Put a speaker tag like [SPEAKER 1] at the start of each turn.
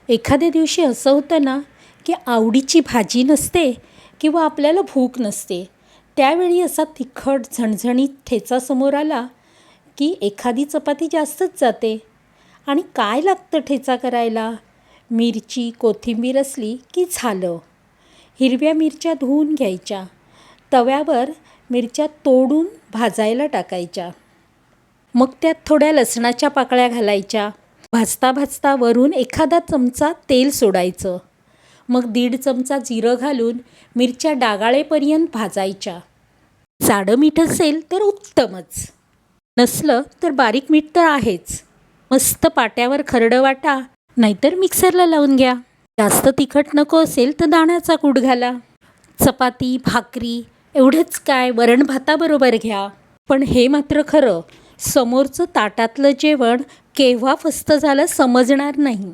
[SPEAKER 1] एखाद्या दिवशी असं होतं ना, की आवडीची भाजी नसते किंवा आपल्याला भूक नसते. त्यावेळी असा तिखट झणझणीत ठेचा समोर आला, की एखादी चपाती जास्तच जाते. आणि काय लागतं ठेचा करायला? मिरची, कोथिंबीर असली की झालं. हिरव्या मिरच्या धुवून घ्यायच्या. तव्यावर मिरच्या तोडून भाजायला टाकायच्या. मग त्यात थोड्या लसणाच्या पाकळ्या घालायच्या. भाजता भाजता वरून एखादा चमचा तेल सोडायचं. मग 1.5 चमचा जिरं घालून मिरच्या डागाळेपर्यंत भाजायच्या. जाडं मीठ असेल तर उत्तमच, नसलं तर बारीक मीठ तर आहेच. मस्त पाट्यावर खरडं वाटा, नाहीतर मिक्सरला लावून घ्या. जास्त तिखट नको असेल तर दाण्याचा कूट घाला. चपाती, भाकरी एवढंच काय, वरण भाताबरोबर घ्या. पण हे मात्र खरं, समोरचं ताटातलं जेवण केव्हा फस्त झालं समजणार नाही.